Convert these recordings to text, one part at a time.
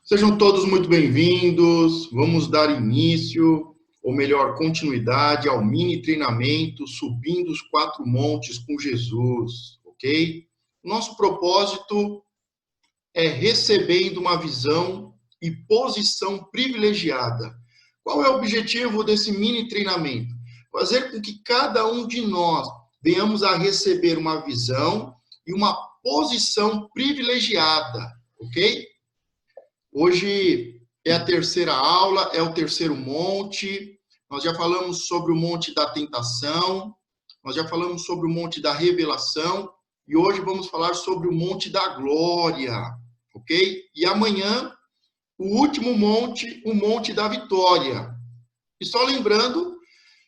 Sejam todos muito bem-vindos. Vamos dar início, ou melhor, continuidade ao mini treinamento Subindo os 4 Montes com Jesus, ok? Nosso propósito é recebendo uma visão e posição privilegiada. Qual é o objetivo desse mini treinamento? Fazer com que cada um de nós venhamos a receber uma visão e uma posição privilegiada, ok? Hoje é a terceira aula, é o terceiro monte. Nós já falamos sobre o monte da tentação, nós já falamos sobre o monte da revelação, e hoje vamos falar sobre o monte da glória, ok? E amanhã, o último monte, o monte da vitória. E só lembrando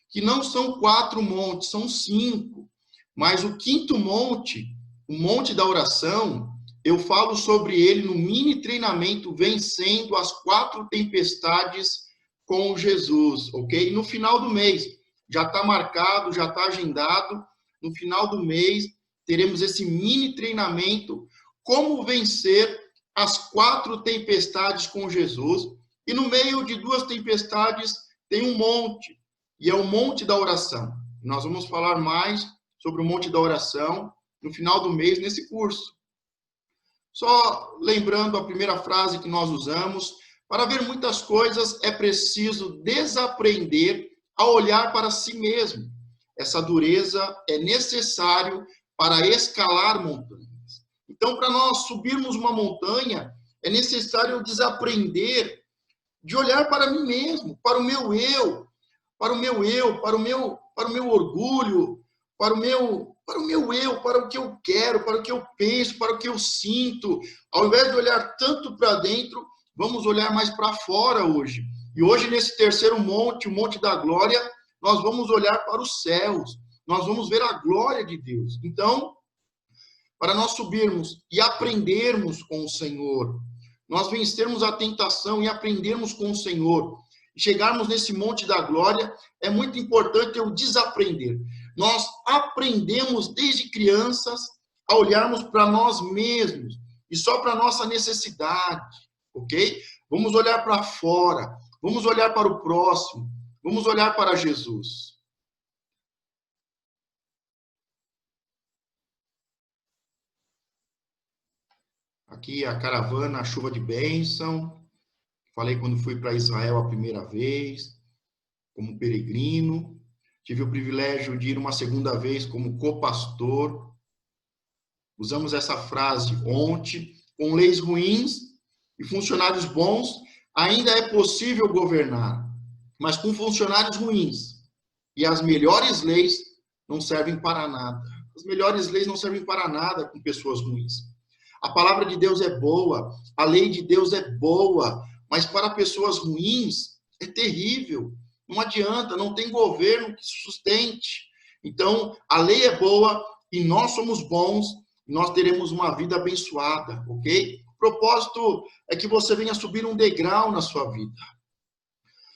que não são 4 montes, são 5. Mas o quinto monte, o monte da oração, eu falo sobre ele no mini treinamento Vencendo as 4 Tempestades com Jesus, ok? No final do mês, já está marcado, já está agendado, no final do mês teremos esse mini treinamento Como Vencer as 4 Tempestades com Jesus, e no meio de 2 tempestades tem um monte, e é o monte da oração. Nós vamos falar mais sobre o monte da oração no final do mês nesse curso. Só lembrando a primeira frase que nós usamos, para ver muitas coisas é preciso desaprender a olhar para si mesmo. Essa dureza é necessário para escalar montanhas. Então, para nós subirmos uma montanha, é necessário desaprender de olhar para mim mesmo, para o meu eu, para o meu orgulho, para o meu eu, para o que eu quero, para o que eu penso, para o que eu sinto. Ao invés de olhar tanto para dentro, vamos olhar mais para fora hoje. E hoje, nesse terceiro monte, o Monte da Glória, nós vamos olhar para os céus. Nós vamos ver a glória de Deus. Então, para nós subirmos e aprendermos com o Senhor, nós vencermos a tentação e aprendermos com o Senhor, chegarmos nesse Monte da Glória, é muito importante eu desaprender. Nós aprendemos desde crianças a olharmos para nós mesmos e só para a nossa necessidade, ok? Vamos olhar para fora, vamos olhar para o próximo, vamos olhar para Jesus. Aqui a caravana, a chuva de bênção. Falei quando fui para Israel a primeira vez, como peregrino. Tive o privilégio de ir uma segunda vez como copastor. Usamos essa frase ontem. Com leis ruins e funcionários bons, ainda é possível governar. Mas com funcionários ruins e as melhores leis não servem para nada. As melhores leis não servem para nada com pessoas ruins. A palavra de Deus é boa, a lei de Deus é boa, mas para pessoas ruins é terrível. Não adianta, não tem governo que sustente. Então, a lei é boa e nós somos bons, e nós teremos uma vida abençoada, ok? O propósito é que você venha subir um degrau na sua vida.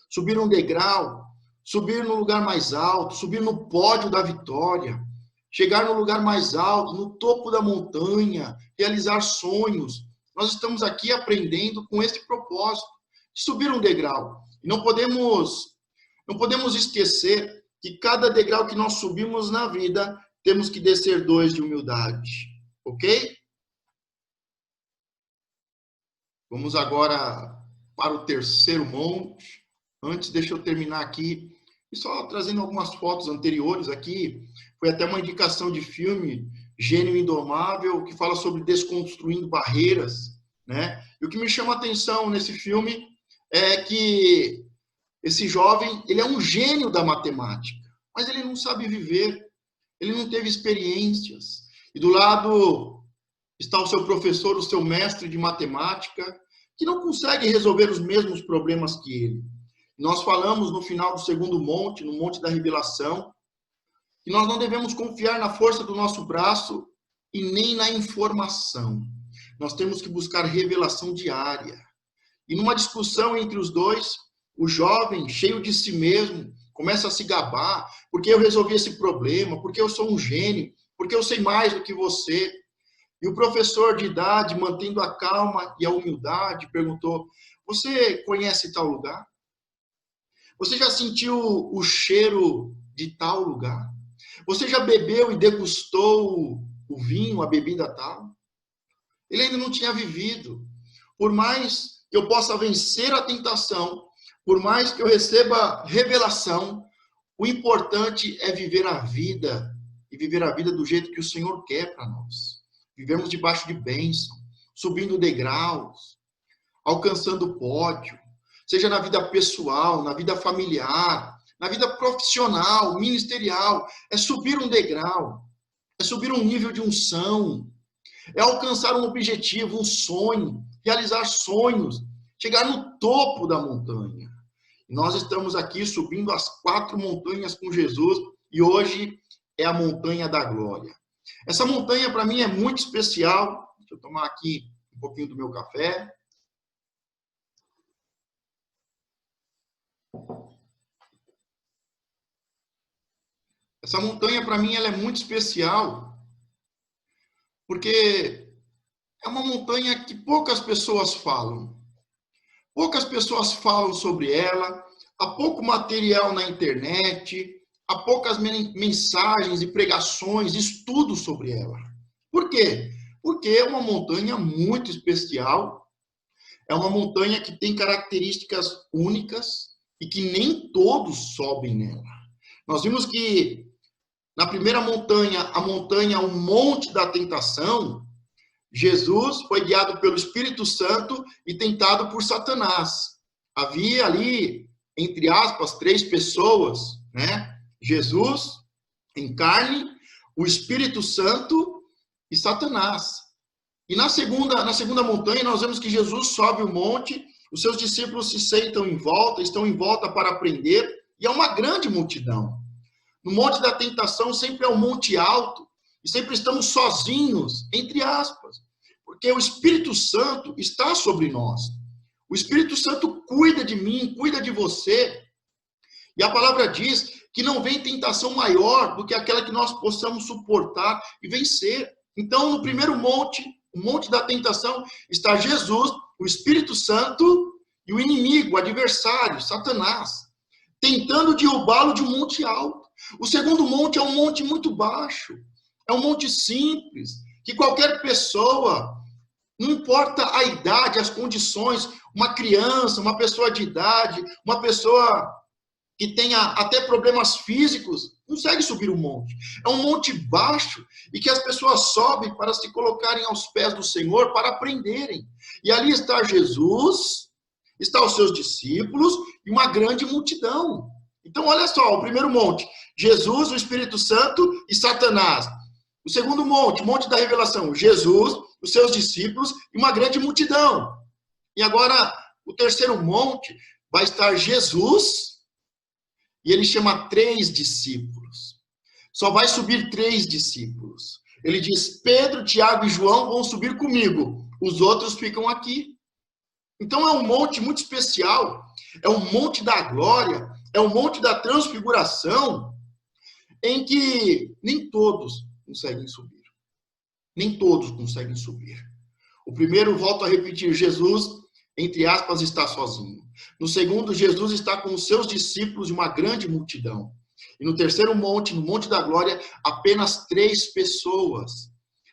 Subir um degrau, subir no lugar mais alto, subir no pódio da vitória, chegar no lugar mais alto, no topo da montanha, realizar sonhos. Nós estamos aqui aprendendo com esse propósito, de subir um degrau. E não podemos esquecer que cada degrau que nós subimos na vida, temos que descer 2 de humildade. Ok? Vamos agora para o terceiro monte. Antes, deixa eu terminar aqui. E só trazendo algumas fotos anteriores aqui. Foi até uma indicação de filme, Gênio Indomável, que fala sobre desconstruindo barreiras, né? E o que me chama a atenção nesse filme é que esse jovem, ele é um gênio da matemática, mas ele não sabe viver, ele não teve experiências. E do lado está o seu professor, o seu mestre de matemática, que não consegue resolver os mesmos problemas que ele. Nós falamos no final do segundo monte, no Monte da Revelação, que nós não devemos confiar na força do nosso braço e nem na informação. Nós temos que buscar revelação diária. E numa discussão entre os dois, o jovem, cheio de si mesmo, começa a se gabar, porque eu resolvi esse problema, porque eu sou um gênio, porque eu sei mais do que você. E o professor de idade, mantendo a calma e a humildade, perguntou: você conhece tal lugar? Você já sentiu o cheiro de tal lugar? Você já bebeu e degustou o vinho, a bebida tal? Ele ainda não tinha vivido. Por mais que eu possa vencer a tentação, por mais que eu receba revelação, o importante é viver a vida e viver a vida do jeito que o Senhor quer para nós. Vivemos debaixo de bênção, subindo degraus, alcançando pódio, seja na vida pessoal, na vida familiar, na vida profissional, ministerial. É subir um degrau, é subir um nível de unção, é alcançar um objetivo, um sonho, realizar sonhos, chegar no topo da montanha. Nós estamos aqui subindo as 4 montanhas com Jesus e hoje é a montanha da glória. Essa montanha para mim é muito especial. Deixa eu tomar aqui um pouquinho do meu café. Essa montanha para mim ela é muito especial porque é uma montanha que poucas pessoas falam. Poucas pessoas falam sobre ela, há pouco material na internet, há poucas mensagens e pregações, estudos sobre ela. Por quê? Porque é uma montanha muito especial, é uma montanha que tem características únicas e que nem todos sobem nela. Nós vimos que na primeira montanha, a montanha, o Monte da Tentação, Jesus foi guiado pelo Espírito Santo e tentado por Satanás. Havia ali, entre aspas, 3 pessoas, né? Jesus em carne, o Espírito Santo e Satanás. E na segunda montanha, nós vemos que Jesus sobe o monte, os seus discípulos se sentam em volta, estão em volta para aprender, e é uma grande multidão. No Monte da Tentação sempre é um monte alto, e sempre estamos sozinhos, entre aspas, porque o Espírito Santo está sobre nós. O Espírito Santo cuida de mim, cuida de você. E a palavra diz que não vem tentação maior do que aquela que nós possamos suportar e vencer. Então, no primeiro monte, o monte da tentação, está Jesus, o Espírito Santo e o inimigo, o adversário, Satanás, tentando derrubá-lo de um monte alto. O segundo monte é um monte muito baixo, é um monte simples, que qualquer pessoa, não importa a idade, as condições, uma criança, uma pessoa de idade, uma pessoa que tenha até problemas físicos, consegue subir o monte. É um monte baixo e que as pessoas sobem para se colocarem aos pés do Senhor para aprenderem. E ali está Jesus, está os seus discípulos e uma grande multidão. Então, olha só, o primeiro monte, Jesus, o Espírito Santo e Satanás. O segundo monte, monte da revelação, Jesus, os seus discípulos e uma grande multidão. E agora, o terceiro monte vai estar Jesus e ele chama 3 discípulos. Só vai subir 3 discípulos. Ele diz, Pedro, Tiago e João vão subir comigo. Os outros ficam aqui. Então é um monte muito especial. É um monte da glória. É um monte da transfiguração em que nem todos conseguem subir. Nem todos conseguem subir. O primeiro, volto a repetir, Jesus, entre aspas, está sozinho. No segundo, Jesus está com os seus discípulos e uma grande multidão. E no terceiro monte, no Monte da Glória, apenas 3 pessoas.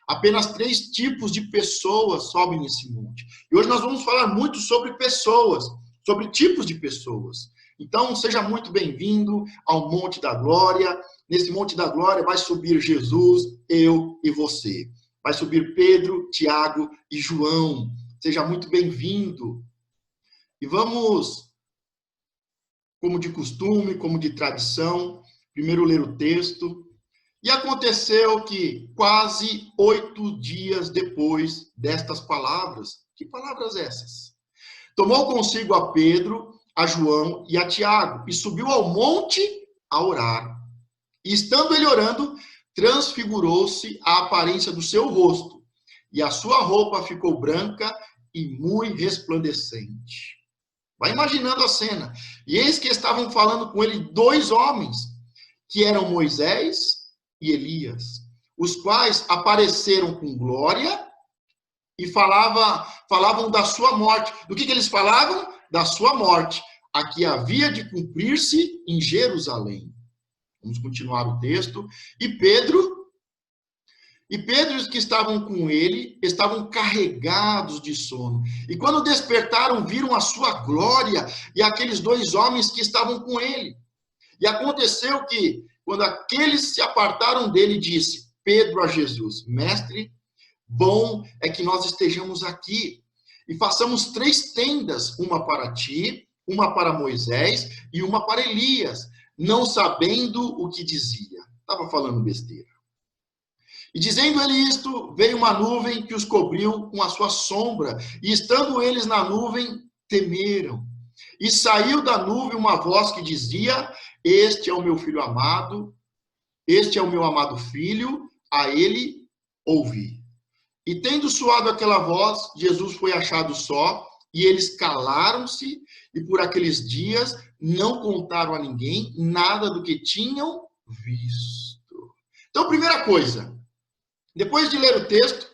Apenas 3 tipos de pessoas sobem nesse monte. E hoje nós vamos falar muito sobre pessoas, sobre tipos de pessoas. Então, seja muito bem-vindo ao Monte da Glória. Nesse Monte da Glória vai subir Jesus, eu e você. Vai subir Pedro, Tiago e João. Seja muito bem-vindo. E vamos, como de costume, como de tradição, primeiro ler o texto. E aconteceu que quase 8 dias depois destas palavras, que palavras essas? Tomou consigo a Pedro, a João e a Tiago, e subiu ao monte a orar. E estando ele orando, transfigurou-se a aparência do seu rosto, e a sua roupa ficou branca e muito resplandecente. Vai imaginando a cena. E eis que estavam falando com ele 2 homens, que eram Moisés e Elias, os quais apareceram com glória e falavam da sua morte. Do que eles falavam? Da sua morte, a que havia de cumprir-se em Jerusalém. Vamos continuar o texto. E Pedro e os que estavam com ele estavam carregados de sono. E quando despertaram, viram a sua glória e aqueles dois homens que estavam com ele. E aconteceu que, quando aqueles se apartaram dele, disse Pedro a Jesus: Mestre, bom é que nós estejamos aqui e façamos 3 tendas, uma para ti, uma para Moisés e uma para Elias, não sabendo o que dizia. Estava falando besteira. E dizendo ele isto, veio uma nuvem que os cobriu com a sua sombra, e estando eles na nuvem, temeram. E saiu da nuvem uma voz que dizia: Este é o meu filho amado, este é o meu amado filho, a ele ouvi. E tendo soado aquela voz, Jesus foi achado só, e eles calaram-se, e por aqueles dias não contaram a ninguém nada do que tinham visto. Então, primeira coisa, depois de ler o texto,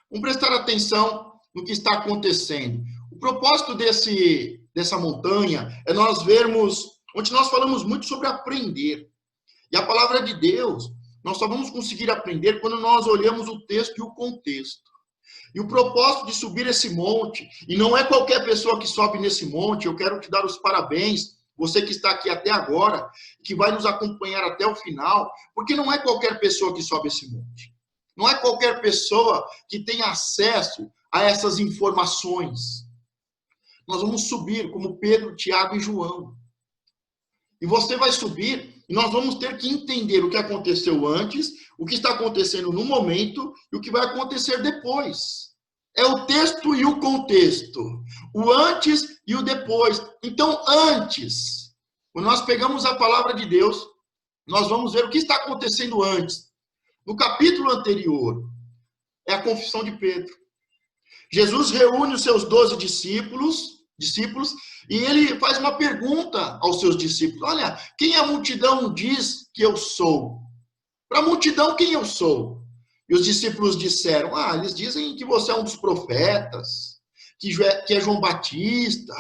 vamos prestar atenção no que está acontecendo. O propósito dessa montanha é nós vermos, onde nós falamos muito sobre aprender. E a palavra de Deus, nós só vamos conseguir aprender quando nós olhamos o texto e o contexto. E o propósito de subir esse monte, e não é qualquer pessoa que sobe nesse monte, eu quero te dar os parabéns, você que está aqui até agora, que vai nos acompanhar até o final, porque não é qualquer pessoa que sobe esse monte. Não é qualquer pessoa que tem acesso a essas informações. Nós vamos subir como Pedro, Tiago e João. E você vai subir e nós vamos ter que entender o que aconteceu antes, o que está acontecendo no momento e o que vai acontecer depois. É o texto e o contexto. O antes e o depois. Então, antes, quando nós pegamos a palavra de Deus, nós vamos ver o que está acontecendo antes. No capítulo anterior, é a confissão de Pedro. Jesus reúne os seus 12 discípulos, e ele faz uma pergunta aos seus discípulos. Olha, quem a multidão diz que eu sou? Para a multidão, quem eu sou? E os discípulos disseram, eles dizem que você é um dos profetas, que é João Batista,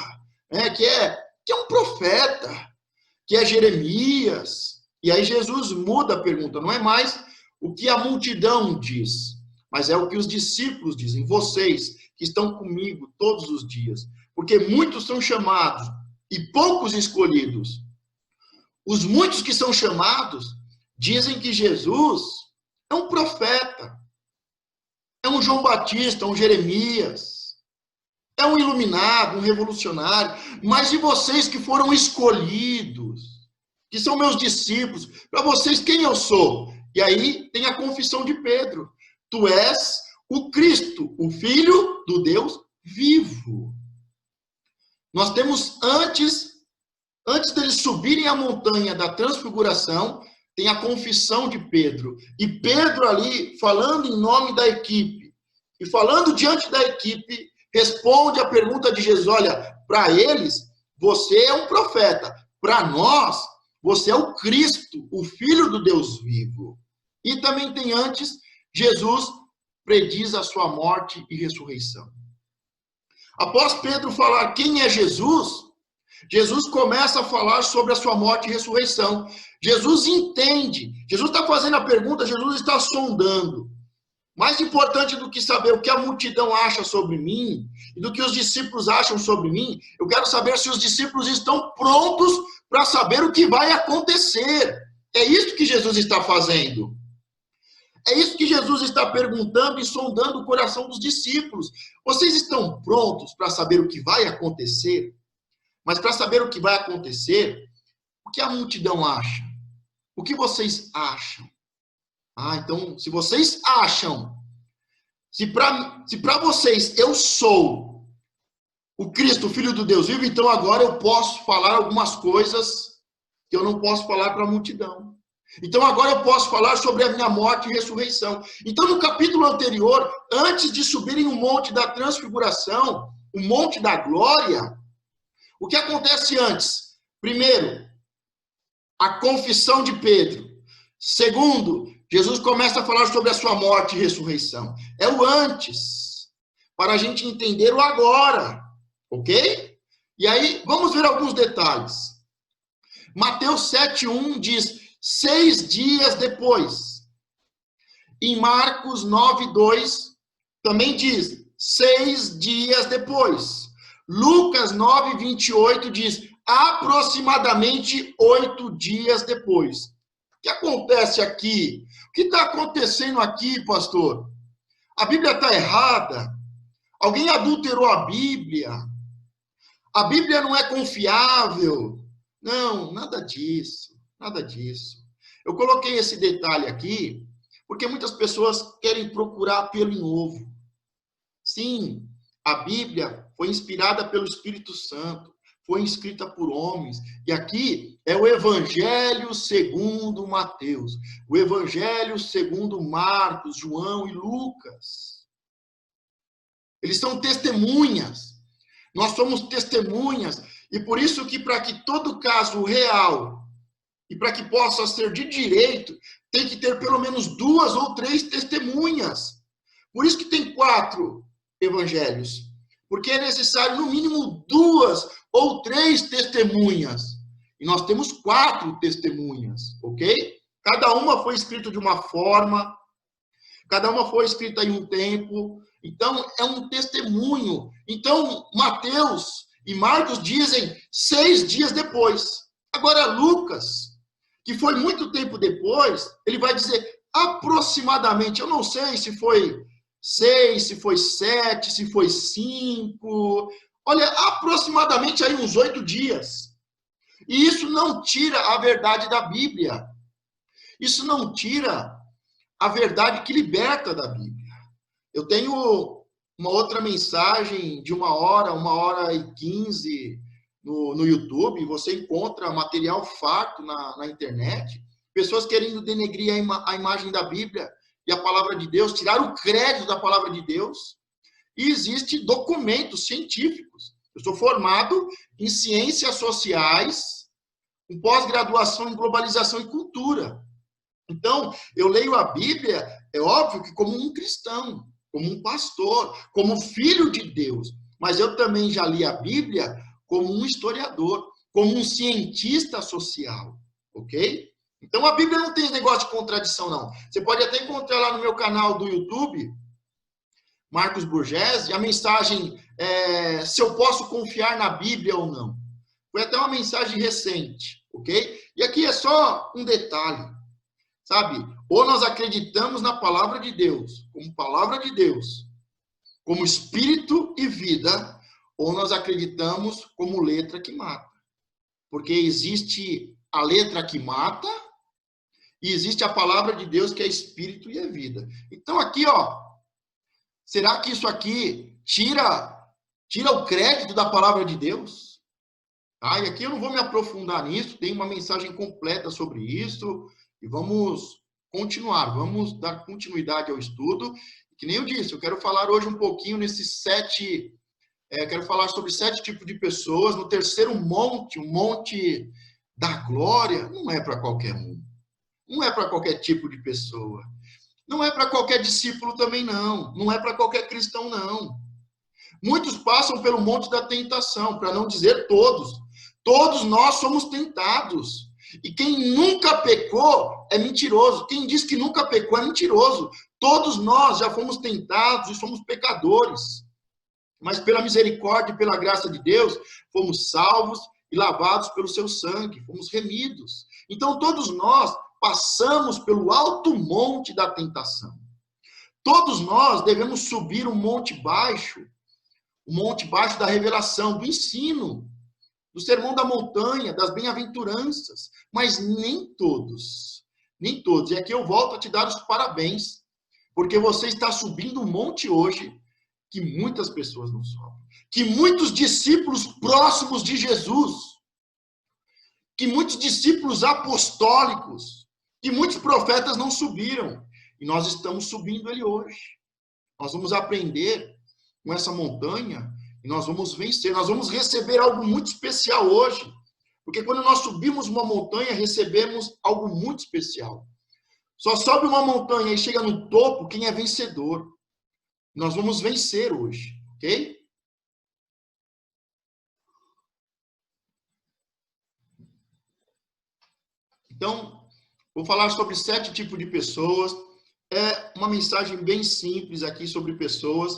que é um profeta, que é Jeremias. E aí Jesus muda a pergunta, não é mais o que a multidão diz, mas é o que os discípulos dizem, vocês que estão comigo todos os dias, porque muitos são chamados e poucos escolhidos. Os muitos que são chamados dizem que Jesus é um profeta, é um João Batista, um Jeremias, é um iluminado, um revolucionário, mas e vocês que foram escolhidos, que são meus discípulos, para vocês quem eu sou? E aí tem a confissão de Pedro. Tu és o Cristo, o Filho do Deus vivo. Nós temos antes deles subirem a montanha da transfiguração, tem a confissão de Pedro. E Pedro ali, falando em nome da equipe, e falando diante da equipe, responde a pergunta de Jesus. Olha, para eles, você é um profeta. Para nós, você é o Cristo, o Filho do Deus vivo. E também tem antes, Jesus prediz a sua morte e ressurreição. Após Pedro falar quem é Jesus, Jesus começa a falar sobre a sua morte e ressurreição. Jesus entende, Jesus está fazendo a pergunta, Jesus está sondando. Mais importante do que saber o que a multidão acha sobre mim, e do que os discípulos acham sobre mim, eu quero saber se os discípulos estão prontos para saber o que vai acontecer. É isso que Jesus está fazendo. É isso que Jesus está perguntando e sondando o coração dos discípulos. Vocês estão prontos para saber o que vai acontecer? Mas para saber o que vai acontecer, o que a multidão acha? O que vocês acham? Então, se vocês acham, se para vocês eu sou o Cristo, o Filho do Deus vivo, então agora eu posso falar algumas coisas que eu não posso falar para a multidão. Então agora eu posso falar sobre a minha morte e ressurreição. Então no capítulo anterior, antes de subirem o monte da transfiguração, o monte da glória, o que acontece antes? Primeiro, a confissão de Pedro. Segundo, Jesus começa a falar sobre a sua morte e ressurreição. É o antes, para a gente entender o agora, ok? E aí, vamos ver alguns detalhes. Mateus 7:1 diz, 6 dias depois. Em Marcos 9:2 também diz, 6 dias depois. Lucas 9:28 diz, aproximadamente 8 dias depois. O que acontece aqui? O que está acontecendo aqui, pastor? A Bíblia está errada? Alguém adulterou a Bíblia? A Bíblia não é confiável? Não, nada disso, nada disso. Eu coloquei esse detalhe aqui porque muitas pessoas querem procurar pelo em ovo. Sim, a Bíblia foi inspirada pelo Espírito Santo, foi escrita por homens. E aqui é o Evangelho segundo Mateus, o Evangelho segundo Marcos, João e Lucas. Eles são testemunhas. Nós somos testemunhas. E por isso que para que todo caso real e para que possa ser de direito, tem que ter pelo menos 2 ou 3 testemunhas. Por isso que tem 4 evangelhos. Porque é necessário, no mínimo, 2 ou 3 testemunhas. E nós temos 4 testemunhas, ok? Cada uma foi escrita de uma forma, cada uma foi escrita em um tempo. Então, é um testemunho. Então, Mateus e Marcos dizem 6 dias depois. Agora, Lucas, que foi muito tempo depois, ele vai dizer aproximadamente, eu não sei se foi 6, se foi 7, se foi 5, olha, aproximadamente aí uns 8 dias. E isso não tira a verdade da Bíblia. Isso não tira a verdade que liberta da Bíblia. Eu tenho uma outra mensagem de 1 hora e 15 no YouTube, você encontra material farto na internet, pessoas querendo denegrir a imagem da Bíblia e a palavra de Deus, tirar o crédito da palavra de Deus, e existem documentos científicos. Eu sou formado em ciências sociais, com pós-graduação em globalização e cultura. Então, eu leio a Bíblia, é óbvio que como um cristão, como um pastor, como filho de Deus, mas eu também já li a Bíblia como um historiador, como um cientista social, ok? Então, a Bíblia não tem esse negócio de contradição, não. Você pode até encontrar lá no meu canal do YouTube, Marcos Burgesi, a mensagem se eu posso confiar na Bíblia ou não. Foi até uma mensagem recente, ok? E aqui é só um detalhe, sabe? Ou nós acreditamos na palavra de Deus, como espírito e vida, ou nós acreditamos como letra que mata. Porque existe a letra que mata e existe a palavra de Deus que é espírito e é vida. Então aqui, ó, será que isso aqui tira o crédito da palavra de Deus? Ah, e aqui eu não vou me aprofundar nisso, tem uma mensagem completa sobre isso, e vamos continuar, vamos dar continuidade ao estudo. Que nem eu disse, eu quero falar hoje um pouquinho nesses 7... quero falar sobre 7 tipos de pessoas. No terceiro monte, o monte da glória, não é para qualquer um. Não é para qualquer tipo de pessoa. Não é para qualquer discípulo também, não. Não é para qualquer cristão, não. Muitos passam pelo monte da tentação, para não dizer todos. Todos nós somos tentados. E quem nunca pecou é mentiroso. Quem diz que nunca pecou é mentiroso. Todos nós já fomos tentados e somos pecadores. Mas pela misericórdia e pela graça de Deus, fomos salvos e lavados pelo seu sangue, fomos remidos. Então, todos nós passamos pelo alto monte da tentação. Todos nós devemos subir o monte baixo da revelação, do ensino, do sermão da montanha, das bem-aventuranças. Mas nem todos. E aqui eu volto a te dar os parabéns, porque você está subindo um monte hoje que muitas pessoas não sobem. Que muitos discípulos próximos de Jesus, que muitos discípulos apostólicos, que muitos profetas não subiram. E nós estamos subindo ele hoje. Nós vamos aprender com essa montanha e nós vamos vencer. Nós vamos receber algo muito especial hoje. Porque quando nós subimos uma montanha, recebemos algo muito especial. Só sobe uma montanha e chega no topo quem é vencedor. Nós vamos vencer hoje, ok? Então, vou falar sobre 7 tipos de pessoas. É uma mensagem bem simples aqui sobre pessoas.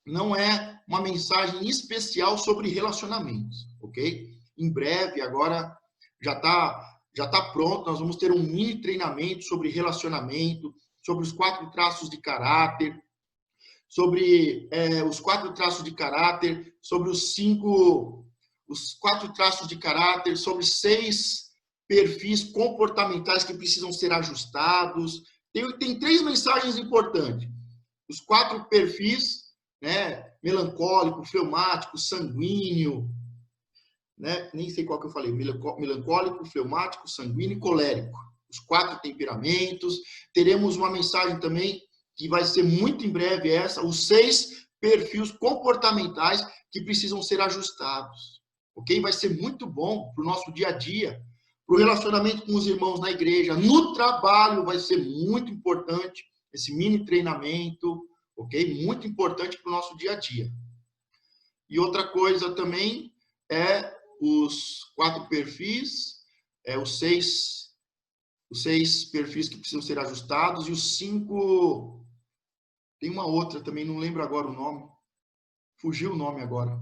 Não é uma mensagem especial sobre relacionamentos, ok? Em breve, agora, já tá pronto. Nós vamos ter um mini treinamento sobre relacionamento, sobre os 4 traços de caráter, sobre os 4 traços de caráter, sobre os 4 traços de caráter, sobre 6 perfis comportamentais que precisam ser ajustados. Tem 3 mensagens importantes. Os 4 perfis, né? Melancólico, fleumático, sanguíneo, né? Nem sei qual que eu falei. Melancólico, fleumático, sanguíneo e colérico. Os 4 temperamentos. Teremos uma mensagem também que vai ser muito em breve essa, os 6 perfis comportamentais que precisam ser ajustados. Ok? Vai ser muito bom para o nosso dia a dia, para o relacionamento com os irmãos na igreja, no trabalho vai ser muito importante esse mini treinamento, ok? Muito importante para o nosso dia a dia. E outra coisa também é os 4 perfis, os 6 perfis que precisam ser ajustados e os 5... Tem uma outra também, não lembro agora o nome. Fugiu o nome agora.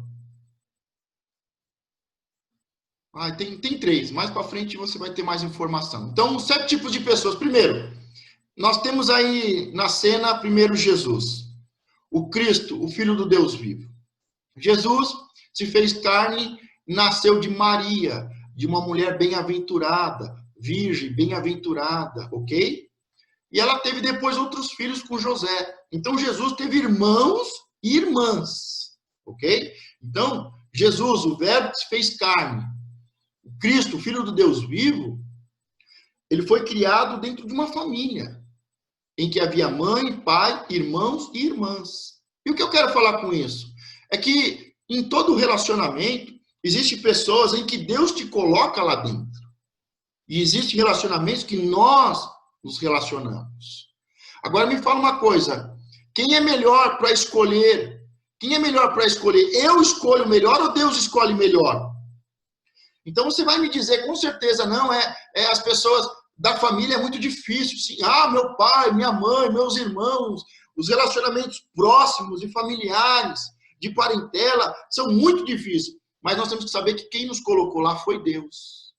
Tem 3. Mais para frente você vai ter mais informação. Então, 7 tipos de pessoas. Primeiro, nós temos aí na cena, primeiro, Jesus. O Cristo, o Filho do Deus vivo. Jesus se fez carne, nasceu de Maria, de uma mulher bem-aventurada, virgem, bem-aventurada, ok? E ela teve depois outros filhos com José. Então, Jesus teve irmãos e irmãs, ok? Então, Jesus, o Verbo que se fez carne, o Cristo, o Filho do Deus vivo, ele foi criado dentro de uma família, em que havia mãe, pai, irmãos e irmãs. E o que eu quero falar com isso? É que em todo relacionamento, existem pessoas em que Deus te coloca lá dentro. E existem relacionamentos que nós nos relacionamos. Agora me fala uma coisa, quem é melhor para escolher? Quem é melhor para escolher? Eu escolho melhor ou Deus escolhe melhor? Então você vai me dizer, com certeza, não, as pessoas da família é muito difícil. Sim, meu pai, minha mãe, meus irmãos, os relacionamentos próximos e familiares, de parentela, são muito difíceis. Mas nós temos que saber que quem nos colocou lá foi Deus.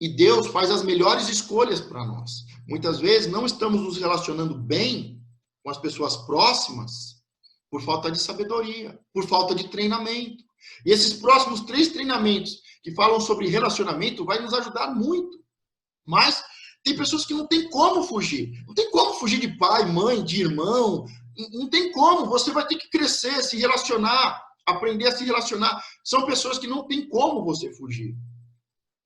E Deus faz as melhores escolhas para nós. Muitas vezes não estamos nos relacionando bem com as pessoas próximas por falta de sabedoria, por falta de treinamento. E esses próximos 3 treinamentos que falam sobre relacionamento vai nos ajudar muito. Mas tem pessoas que não tem como fugir. Não tem como fugir de pai, mãe, de irmão. Não tem como. Você vai ter que crescer, se relacionar, aprender a se relacionar. São pessoas que não tem como você fugir.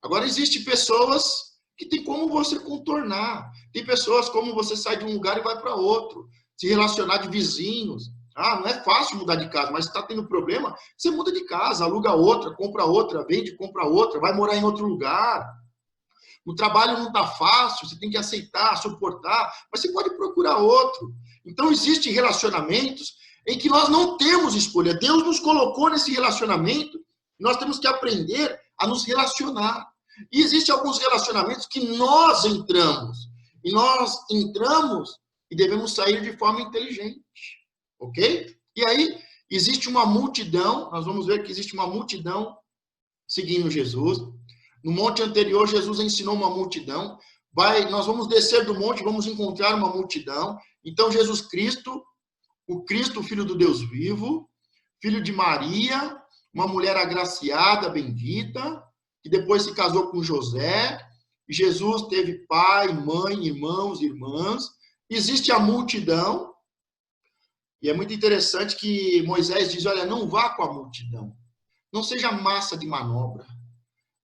Agora, existem pessoas que tem como você contornar. Tem pessoas como você sai de um lugar e vai para outro. Se relacionar de vizinhos. Não é fácil mudar de casa, mas se está tendo problema, você muda de casa, aluga outra, compra outra, vende, compra outra, vai morar em outro lugar. No trabalho não está fácil, você tem que aceitar, suportar, mas você pode procurar outro. Então, existem relacionamentos em que nós não temos escolha. Deus nos colocou nesse relacionamento, nós temos que aprender a nos relacionar. E existem alguns relacionamentos que nós entramos. E nós entramos e devemos sair de forma inteligente. Ok? E aí, existe uma multidão, nós vamos ver que existe uma multidão seguindo Jesus. No monte anterior, Jesus ensinou uma multidão. Nós vamos descer do monte, vamos encontrar uma multidão. Então, Jesus Cristo, o Cristo, Filho do Deus vivo, filho de Maria, uma mulher agraciada, bendita, que depois se casou com José. Jesus teve pai, mãe, irmãos, irmãs. Existe a multidão. E é muito interessante que Moisés diz, olha, não vá com a multidão. Não seja massa de manobra.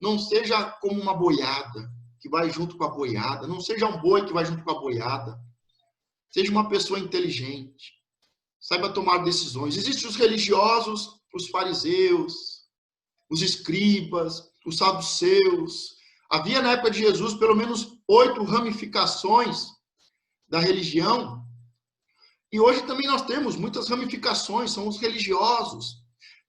Não seja como uma boiada, que vai junto com a boiada. Não seja um boi que vai junto com a boiada. Seja uma pessoa inteligente. Saiba tomar decisões. Existem os religiosos, os fariseus, os escribas, os saduceus, Havia na época de Jesus pelo menos 8 ramificações da religião. E hoje também nós temos muitas ramificações, são os religiosos.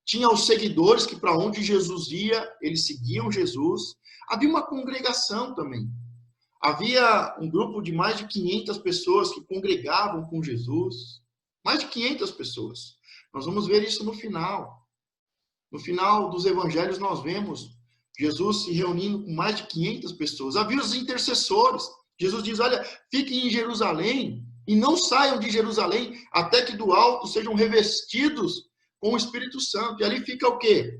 Tinha os seguidores que para onde Jesus ia, eles seguiam Jesus. Havia uma congregação também. Havia um grupo de mais de 500 pessoas que congregavam com Jesus. Mais de 500 pessoas. Nós vamos ver isso no final. No final dos evangelhos nós vemos Jesus se reunindo com mais de 500 pessoas. Havia os intercessores. Jesus diz, olha, fiquem em Jerusalém e não saiam de Jerusalém até que do alto sejam revestidos com o Espírito Santo. E ali fica o quê?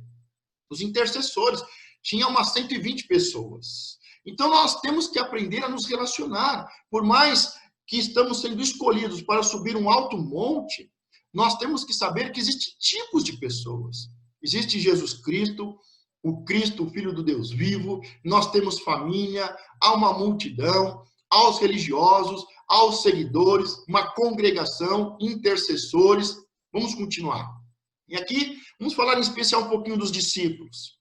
Os intercessores. Tinha umas 120 pessoas. Então nós temos que aprender a nos relacionar. Por mais que estamos sendo escolhidos para subir um alto monte, nós temos que saber que existem tipos de pessoas. Existe Jesus Cristo, o Cristo, o Filho do Deus vivo, nós temos família, há uma multidão, há os religiosos, há os seguidores, uma congregação, intercessores. Vamos continuar. E aqui, vamos falar em especial um pouquinho dos discípulos.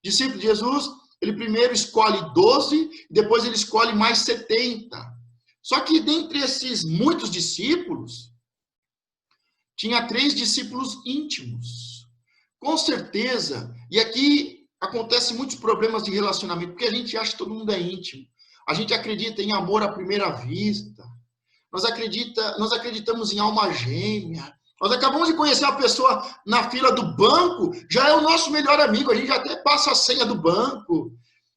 Discípulo de Jesus, ele primeiro escolhe 12, depois ele escolhe mais 70. Só que dentre esses muitos discípulos, tinha 3 discípulos íntimos. Com certeza, e aqui acontecem muitos problemas de relacionamento, porque a gente acha que todo mundo é íntimo. A gente acredita em amor à primeira vista. Nós acreditamos em alma gêmea. Nós acabamos de conhecer uma pessoa na fila do banco, já é o nosso melhor amigo, a gente já até passa a senha do banco.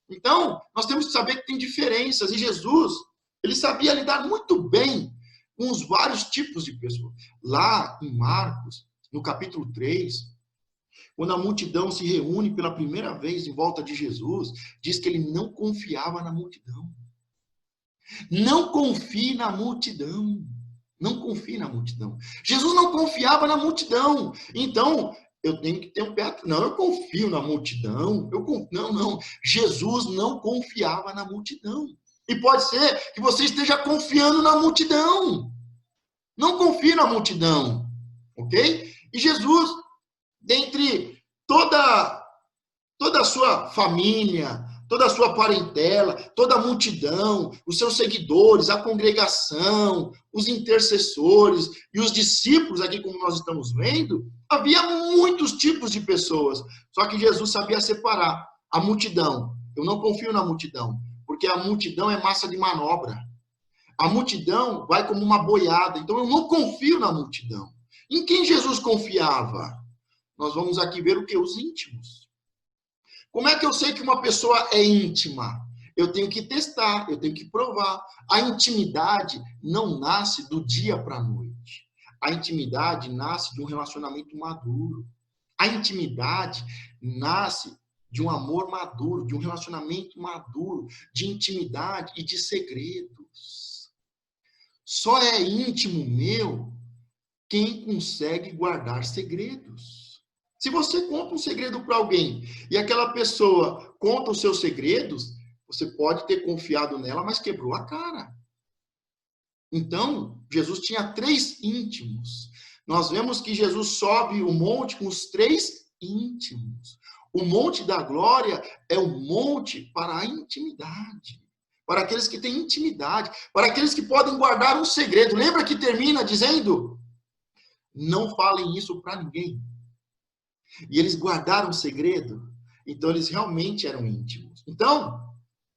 Então, nós temos que saber que tem diferenças. E Jesus, ele sabia lidar muito bem com os vários tipos de pessoas. Lá em Marcos, no capítulo 3, quando a multidão se reúne pela primeira vez em volta de Jesus, diz que ele não confiava na multidão. Não confie na multidão. Não confie na multidão. Jesus não confiava na multidão. Então, eu tenho que ter um pé atrás. Não, eu confio na multidão. Não. Jesus não confiava na multidão. E pode ser que você esteja confiando na multidão. Não confie na multidão. Ok? E Jesus, dentre toda a sua família, toda a sua parentela, toda a multidão, os seus seguidores, a congregação, os intercessores e os discípulos, aqui como nós estamos vendo, havia muitos tipos de pessoas. Só que Jesus sabia separar a multidão. Eu não confio na multidão, porque a multidão é massa de manobra. A multidão vai como uma boiada, então eu não confio na multidão. Em quem Jesus confiava? Nós vamos aqui ver o que? Os íntimos. Como é que eu sei que uma pessoa é íntima? Eu tenho que testar, eu tenho que provar. A intimidade não nasce do dia para a noite. A intimidade nasce de um relacionamento maduro. A intimidade nasce de um amor maduro, de um relacionamento maduro, de intimidade e de segredos. Só é íntimo meu quem consegue guardar segredos. Se você conta um segredo para alguém e aquela pessoa conta os seus segredos, você pode ter confiado nela, mas quebrou a cara. Então, Jesus tinha 3 íntimos. Nós vemos que Jesus sobe o monte com os 3 íntimos. O monte da glória é o monte para a intimidade. Para aqueles que têm intimidade. Para aqueles que podem guardar um segredo. Lembra que termina dizendo? Não falem isso para ninguém. E eles guardaram o segredo, então eles realmente eram íntimos. Então,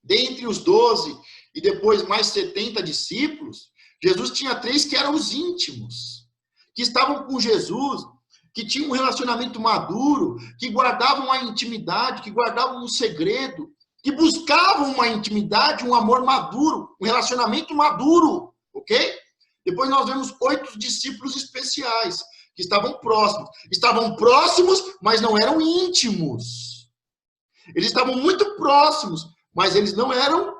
dentre os 12 e depois mais 70 discípulos, Jesus tinha 3 que eram os íntimos, que estavam com Jesus, que tinham um relacionamento maduro, que guardavam a intimidade, que guardavam um segredo, que buscavam uma intimidade, um amor maduro, um relacionamento maduro, ok? Depois nós vemos 8 discípulos especiais, que estavam próximos. Estavam próximos, mas não eram íntimos. Eles estavam muito próximos, mas eles não eram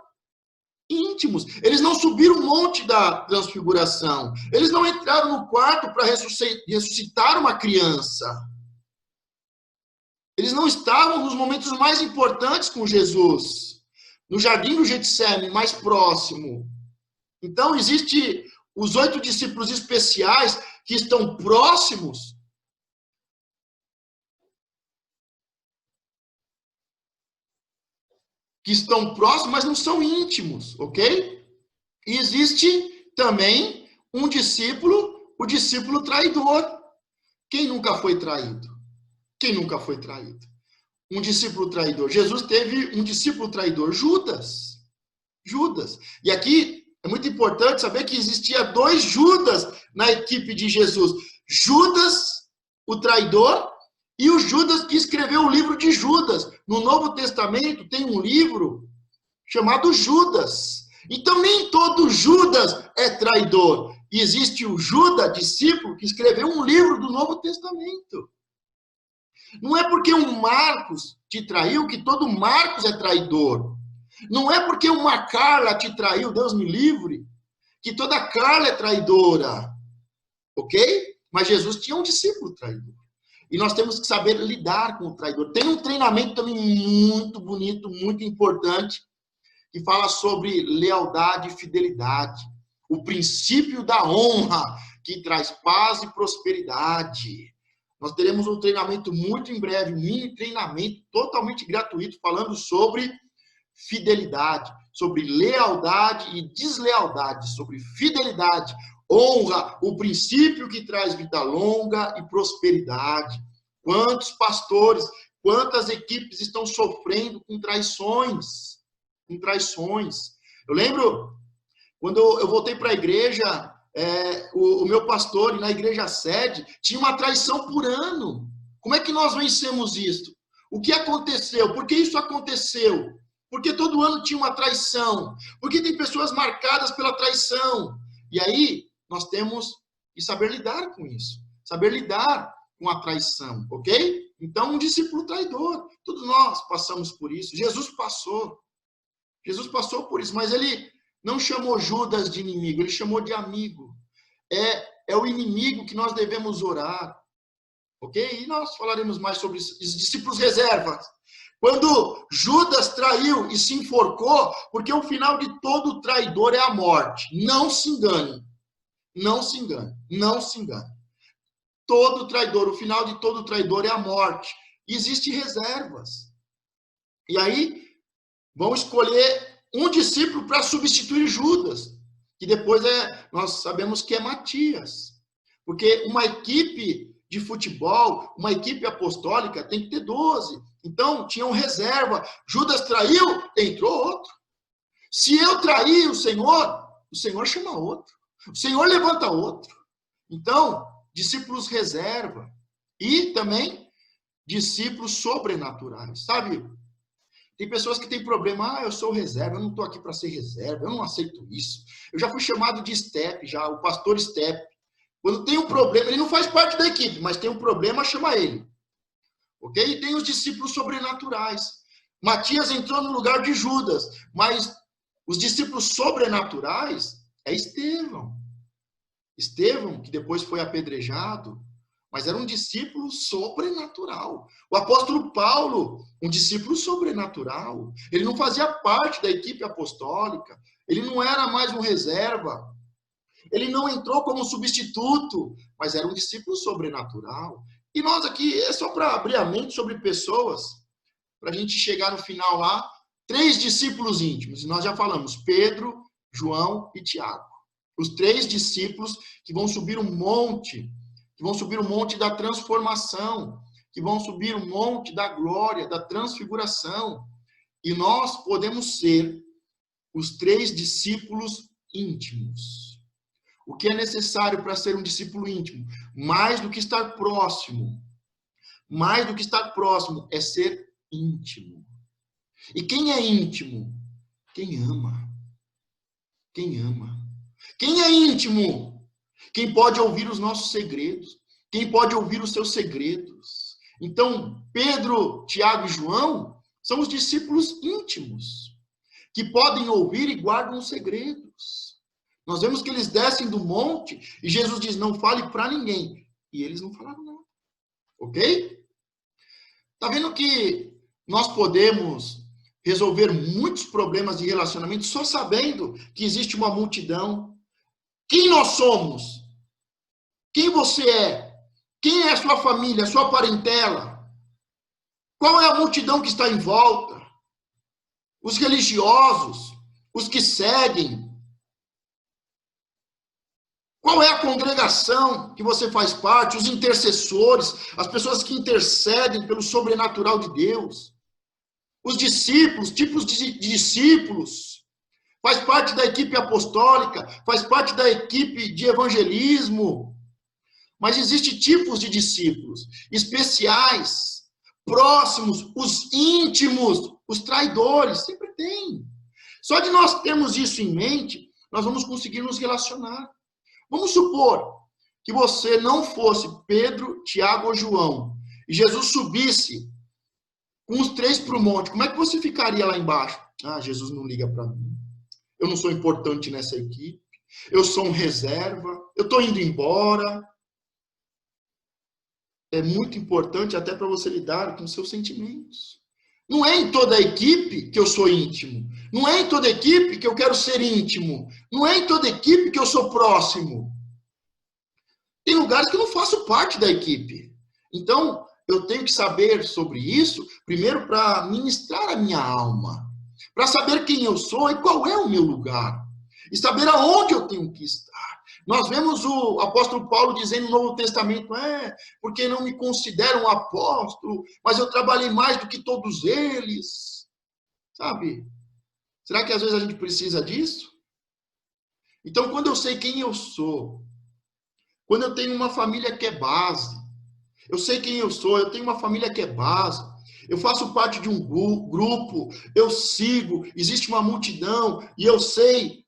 íntimos. Eles não subiram o monte da transfiguração. Eles não entraram no quarto para ressuscitar uma criança. Eles não estavam nos momentos mais importantes com Jesus. No jardim do Getsêmani, mais próximo. Então, existe os 8 discípulos especiais que estão próximos. que estão próximos, mas não são íntimos, ok? E existe também um discípulo, o discípulo traidor. Quem nunca foi traído? Quem nunca foi traído? Um discípulo traidor. Jesus teve um discípulo traidor, Judas. Judas. E aqui é muito importante saber que existia 2 Judas na equipe de Jesus. Judas, o traidor, e o Judas que escreveu o livro de Judas. No Novo Testamento tem um livro chamado Judas. Então nem todo Judas é traidor. E existe o Judas, discípulo, que escreveu um livro do Novo Testamento. Não é porque um Marcos te traiu que todo Marcos é traidor. Não é porque uma Carla te traiu, Deus me livre, que toda Carla é traidora. Ok? Mas Jesus tinha um discípulo traidor. E nós temos que saber lidar com o traidor. Tem um treinamento também muito bonito, muito importante, que fala sobre lealdade e fidelidade. O princípio da honra, que traz paz e prosperidade. Nós teremos um treinamento muito em breve, um mini treinamento totalmente gratuito, falando sobre fidelidade, sobre lealdade e deslealdade, sobre fidelidade, honra, o princípio que traz vida longa e prosperidade. Quantos pastores, quantas equipes estão sofrendo com traições? Com traições. Eu lembro, quando eu voltei para a igreja, o meu pastor, na igreja sede, tinha uma traição por ano. Como é que nós vencemos isso? O que aconteceu? Por que isso aconteceu? Porque todo ano tinha uma traição. Porque tem pessoas marcadas pela traição. E aí, nós temos que saber lidar com isso. Saber lidar com a traição, ok? Então, um discípulo traidor. Todos nós passamos por isso. Jesus passou. Jesus passou por isso, mas ele não chamou Judas de inimigo, ele chamou de amigo. É o inimigo que nós devemos orar. Ok? E nós falaremos mais sobre isso. Os discípulos reservas. Quando Judas traiu e se enforcou, porque o final de todo traidor é a morte. Não se engane. Não se engane. Não se engane. Todo traidor, o final de todo traidor é a morte. E existem reservas. E aí, vão escolher um discípulo para substituir Judas, que depois nós sabemos que é Matias. Porque uma equipe de futebol, uma equipe apostólica tem que ter 12. Então, tinham reserva. Judas traiu, entrou outro. Se eu trair o Senhor chama outro. O Senhor levanta outro. Então, discípulos reserva. E também discípulos sobrenaturais. Sabe? Tem pessoas que têm problema, eu sou reserva, eu não estou aqui para ser reserva, eu não aceito isso. Eu já fui chamado de step, já, o pastor step. Quando tem um problema, ele não faz parte da equipe, mas tem um problema, chama ele. Ok? E tem os discípulos sobrenaturais. Matias entrou no lugar de Judas, mas os discípulos sobrenaturais é Estevão. Estevão, que depois foi apedrejado, mas era um discípulo sobrenatural. O apóstolo Paulo, um discípulo sobrenatural. Ele não fazia parte da equipe apostólica. Ele não era mais um reserva. Ele não entrou como substituto, mas era um discípulo sobrenatural. E nós aqui, é só para abrir a mente sobre pessoas, para a gente chegar no final lá, 3 discípulos íntimos. E nós já falamos, Pedro, João e Tiago. Os 3 discípulos que vão subir um monte, da transformação, que vão subir um monte da glória, da transfiguração. E nós podemos ser os 3 discípulos íntimos. O que é necessário para ser um discípulo íntimo? Mais do que estar próximo. Mais do que estar próximo é ser íntimo. E quem é íntimo? Quem ama. Quem ama. Quem é íntimo? Quem pode ouvir os nossos segredos. Quem pode ouvir os seus segredos. Então, Pedro, Tiago e João são os discípulos íntimos, que podem ouvir e guardam os segredos. Nós vemos que eles descem do monte e Jesus diz, não fale para ninguém. E eles não falaram nada. Ok? Tá vendo que nós podemos resolver muitos problemas de relacionamento só sabendo que existe uma multidão. Quem nós somos? Quem você é? Quem é a sua família, a sua parentela? Qual é a multidão que está em volta? os religiosos, os que seguem. Qual é a congregação que você faz parte? Os intercessores, as pessoas que intercedem pelo sobrenatural de Deus. Os discípulos, tipos de discípulos. Faz parte da equipe apostólica, faz parte da equipe de evangelismo. Mas existem tipos de discípulos especiais, próximos, os íntimos, os traidores, sempre tem. Só de nós termos isso em mente, nós vamos conseguir nos relacionar. Vamos supor que você não fosse Pedro, Tiago ou João, e Jesus subisse com os três para o monte. Como é que você ficaria lá embaixo? Ah, Jesus não liga para mim. Eu não sou importante nessa equipe. Eu sou um reserva. Eu estou indo embora. É muito importante até para você lidar com seus sentimentos. Não é em toda a equipe que eu sou íntimo. Não é em toda a equipe que eu quero ser íntimo. Não é em toda a equipe que eu sou próximo. Tem lugares que eu não faço parte da equipe. Então, eu tenho que saber sobre isso, primeiro para ministrar a minha alma. Para saber quem eu sou e qual é o meu lugar. E saber aonde eu tenho que estar. Nós vemos o apóstolo Paulo dizendo no Novo Testamento, porque não me considero um apóstolo, mas eu trabalhei mais do que todos eles. Sabe? Será que às vezes a gente precisa disso? Então, quando eu sei quem eu sou, quando eu tenho uma família que é base, eu sei quem eu sou, eu tenho uma família que é base, eu faço parte de um grupo, eu sigo, existe uma multidão, e eu sei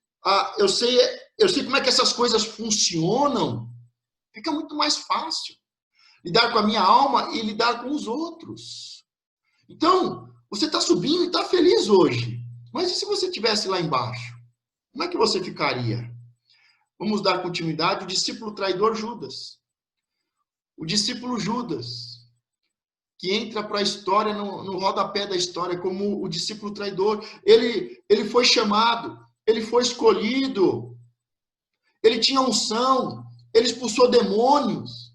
como é que essas coisas funcionam, fica muito mais fácil lidar com a minha alma e lidar com os outros. Então, você está subindo e está feliz hoje. Mas e se você estivesse lá embaixo? Como é que você ficaria? Vamos dar continuidade. O discípulo traidor Judas. O discípulo Judas, que entra para a história, no rodapé da história, como o discípulo traidor. Ele foi chamado, ele foi escolhido, ele tinha unção, ele expulsou demônios.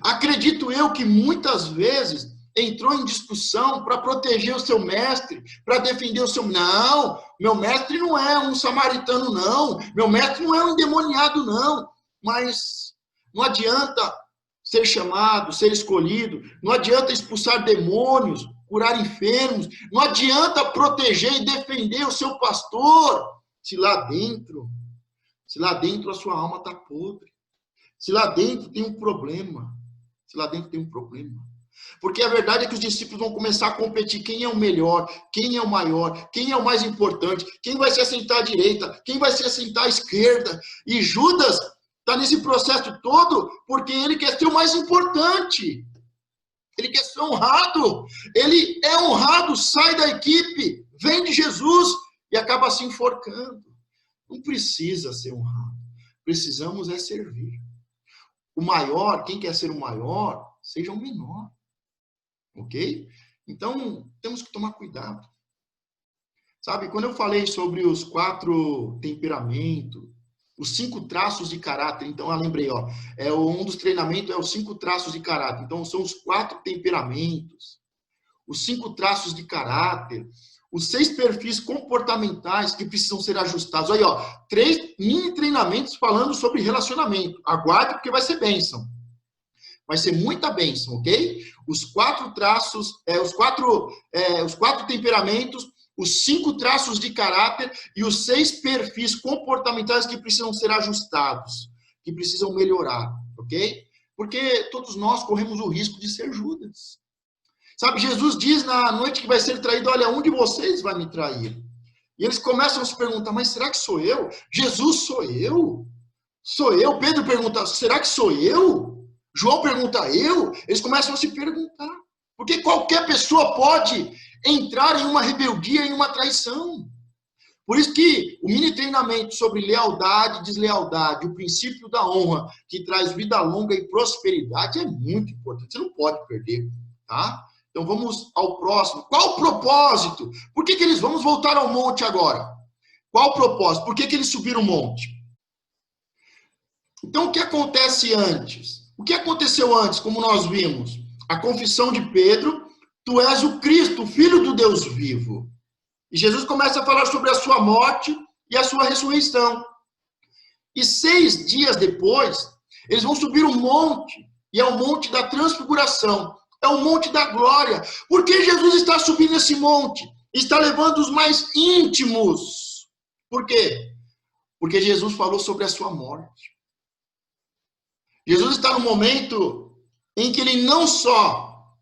Acredito eu que muitas vezes entrou em discussão para proteger o seu mestre, para defender o seu... Não, meu mestre não é um samaritano, não. Meu mestre não é um endemoniado, não. Mas não adianta ser chamado, ser escolhido. Não adianta expulsar demônios, curar enfermos. Não adianta proteger e defender o seu pastor, se lá dentro a sua alma está podre. Se lá dentro tem um problema. Porque a verdade é que os discípulos vão começar a competir quem é o melhor, quem é o maior, quem é o mais importante, quem vai se assentar à direita, quem vai se assentar à esquerda. E Judas está nesse processo todo porque ele quer ser o mais importante. Ele quer ser honrado. Ele é honrado, sai da equipe, vem de Jesus e acaba se enforcando. Não precisa ser honrado. Precisamos é servir. O maior, quem quer ser o maior, seja o menor. Ok? Então, temos que tomar cuidado. Sabe, quando eu falei sobre os 4 temperamentos, os 5 traços de caráter, então eu lembrei, um dos treinamentos é os 5 traços de caráter. Então, são os 4 temperamentos, os 5 traços de caráter, os 6 perfis comportamentais que precisam ser ajustados. Aí, 3 mini treinamentos falando sobre relacionamento. Aguarde, porque vai ser bênção. Vai ser muita bênção, ok? Os 4 traços, os quatro temperamentos, os 5 traços de caráter e os 6 perfis comportamentais que precisam ser ajustados, que precisam melhorar, ok? Porque todos nós corremos o risco de ser Judas. Sabe, Jesus diz na noite que vai ser traído, olha, um de vocês vai me trair. E eles começam a se perguntar, mas será que sou eu? Jesus, sou eu? Sou eu? Pedro pergunta, será que sou eu? João pergunta, eu? Eles começam a se perguntar. Porque qualquer pessoa pode entrar em uma rebeldia, em uma traição. Por isso que o mini treinamento sobre lealdade e deslealdade, o princípio da honra, que traz vida longa e prosperidade, é muito importante. Você não pode perder, tá? Então vamos ao próximo. Qual o propósito? Por que eles... Vamos voltar ao monte agora. Qual o propósito? Por que eles subiram o monte? Então o que acontece antes? O que aconteceu antes, como nós vimos? A confissão de Pedro, tu és o Cristo, o Filho do Deus vivo. E Jesus começa a falar sobre a sua morte e a sua ressurreição. E 6 dias depois, eles vão subir um monte, e é o monte da transfiguração, é o monte da glória. Por que Jesus está subindo esse monte? Está levando os mais íntimos. Por quê? Porque Jesus falou sobre a sua morte. Jesus está no momento em que ele não só